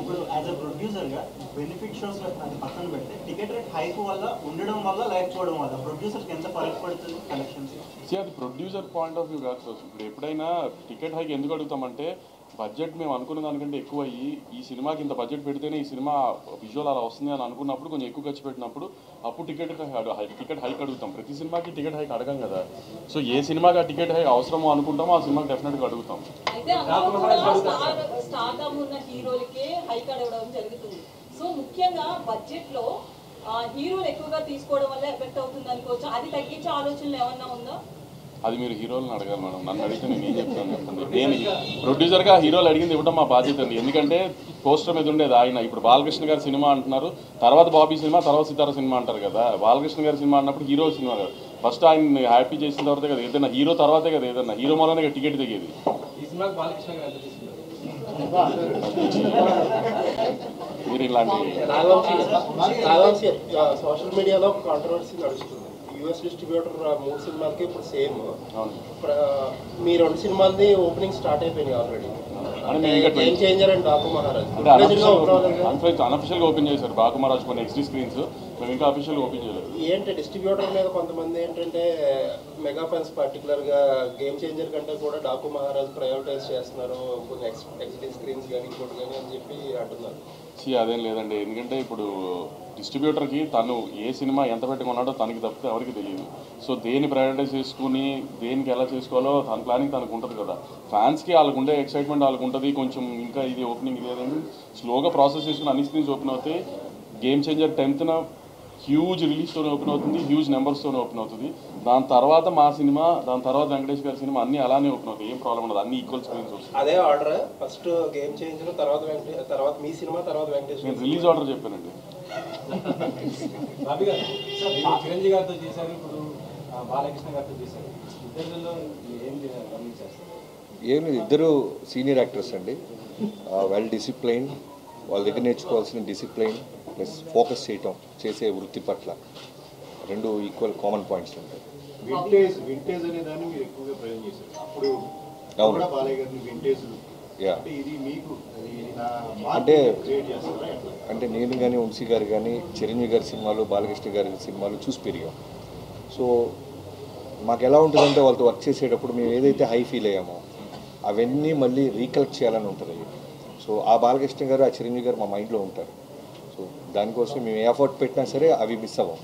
ఇప్పుడు as a ప్రొడ్యూసర్గా benefit shows అది పక్కన పెడితే టికెట్ రేట్ హైక్ వల్ల ఉండడం వల్ల లేకపోవడం వల్ల ప్రొడ్యూసర్కి ఎంత ఫరక్ పడుతుంది కలెక్షన్స్? అది ప్రొడ్యూసర్ పాయింట్ ఆఫ్ వ్యూ కాదు సార్. ఇప్పుడు ఎప్పుడైనా టికెట్ హైక్ ఎందుకు అడుగుతామంటే బడ్జెట్ మేము అనుకున్న దానికంటే ఎక్కువ అయ్యి ఈ సినిమాకి ఇంత బడ్జెట్ పెడితేనే ఈ సినిమా విజువల్ అలా వస్తుంది అని అనుకున్నప్పుడు కొంచెం ఎక్కువ ఖర్చు పెట్టినప్పుడు అప్పుడు టికెట్ హైక్ అడుగుతాం. ప్రతి సినిమాకి టికెట్ హైక్ అడగం కదా. సో ఏ సినిమాకి ఆ టికెట్ హైక్ అవసరమో అనుకుంటామో ఆ సినిమాకి డెఫినెట్గా అడుగుతాం. సో ముఖ్యంగా బడ్జెట్ లో హీరోలు ఎక్కువగా తీసుకోవడం వల్ల ఎఫెక్ట్ అవుతుంది అనుకోవచ్చు. అది తగ్గించే ఆలోచనలు ఏమన్నా ఉందా? అది మీరు హీరోలను అడగాలి మేడం. నన్ను అడిగితే నేను ఏం చెప్తాను చెప్పండి. నేను ప్రొడ్యూసర్గా హీరోలు అడిగింది ఇవ్వడం మా బాధ్యత అండి. ఎందుకంటే పోస్టర్ మీద ఉండేది ఆయన. ఇప్పుడు బాలకృష్ణ గారి సినిమా అంటున్నారు, తర్వాత బాబీ సినిమా, తర్వాత సితారా సినిమా అంటారు కదా. బాలకృష్ణ గారి సినిమా అన్నప్పుడు హీరో సినిమా కదా. ఫస్ట్ ఆయన హ్యాపీ చేసిన తర్వాతే కదా ఏదైనా హీరో తర్వాతే కదా ఏదన్నా హీరో మూలనే టికెట్ దిగేది. మీరు ఇలాంటి సోషల్ మీడియాలో కాంట్రవర్సీ నడుస్తుంది. యూఎస్ డిస్ట్రిబ్యూటర్ 3 సినిమాలకి ఇప్పుడు సేమ్. మీ 2 సినిమాలది ఓపెనింగ్ స్టార్ట్ అయిపోయినాయి already. Game changer and Daaku Maharaj అన్అఫిషియల్గా ఓపెన్ చేశారు. బాకు మహారాజ్ కొన్ని ఎక్స్ట్రీ స్క్రీన్స్, మేము ఇంకా అఫీషియల్గా ఓపెన్ చేయలేదు. ఏంటి డిస్ట్రిబ్యూటర్ మీద కొంతమంది ఏంటంటే మెగా ఫ్యాన్స్ పర్టికులర్గా గేమ్ చేంజర్ కంటే కూడా డాకు మహారాజ్ ప్రయారిటైజ్ చేస్తున్నారు, కొన్ని ఎక్స్ట్రీ స్క్రీన్స్ కానీ ఇంకోటి కానీ అని చెప్పి అంటున్నారు. అదేం లేదండి. ఎందుకంటే ఇప్పుడు డిస్ట్రిబ్యూటర్కి తను ఏ సినిమా ఎంత పెట్టుకున్నాడో తనకి తప్పితే ఎవరికి తెలియదు. సో దేన్ని ప్రయారిటైజ్ చేసుకుని దేనికి ఎలా చేసుకోవాలో తన ప్లానింగ్ తనకు ఉంటుంది కదా. ఫ్యాన్స్కి వాళ్ళకు ఉండే ఎక్సైట్మెంట్ వాళ్ళకు ఉంటుంది. కొంచెం ఇంకా ఇది ఓపెనింగ్ ఇది అనేది స్లోగా ప్రాసెస్ చేసుకుని అన్ని స్క్రీన్స్ ఓపెన్ అవుతాయి. గేమ్ చేంజర్ 10th హ్యూజ్ రిలీజ్తో ఓపెన్ అవుతుంది, హ్యూజ్ నెంబర్స్తో ఓపెన్ అవుతుంది. దాని తర్వాత మా సినిమా, దాని తర్వాత వెంకటేష్ గారి సినిమా అన్నీ అలానే ఓపెన్ అవుతాయి. ఏం ప్రాబ్లం ఉండదు, అన్ని ఈక్వల్ స్క్రీన్స్ వస్తాయి. అదే ఆర్డర్ ఫస్ట్ గేమ్ చేంజర్, తర్వాత మీ సినిమా, తర్వాత వెంకటేష్. నేను రిలీజ్ ఆర్డర్ చెప్పానండి. చిరంజీవి గారితో చేశారు, ఇప్పుడు బాలకృష్ణ గారితో చేశారు. ఏం లేదు, ఇద్దరు సీనియర్ యాక్టర్స్ అండి. వెల్ డిసిప్లైన్, వాళ్ళ దగ్గర నేర్చుకోవాల్సిన డిసిప్లైన్ ప్లస్ ఫోకస్ చేయటం, చేసే వృత్తి పట్ల 2 ఈక్వల్ కామన్ పాయింట్స్ ఉంటాయి. వింటేజ్ అనే దాన్ని మీరు ఎక్కువగా ప్రయోగం చేశారు. అప్పుడు అవును బాలయ్య గారిని వింటేజ్ అంటే నేను కానీ వంశీ గారు కానీ చిరంజీవి గారి సినిమాలు, బాలకృష్ణ గారి సినిమాలు చూసి పెరిగాం. సో మాకు ఎలా ఉంటుందంటే వాళ్ళతో వర్క్ చేసేటప్పుడు మేము ఏదైతే హై ఫీల్ అయ్యామో అవన్నీ మళ్ళీ రీకలెక్ట్ చేయాలని ఉంటుంది. సో ఆ బాలకృష్ణ గారు, ఆ చిరంజీవి గారు మా మైండ్లో ఉంటారు. సో దానికోసం మేము ఏ ఎఫర్ట్ పెట్టినా సరే అవి మిస్ అవ్వం.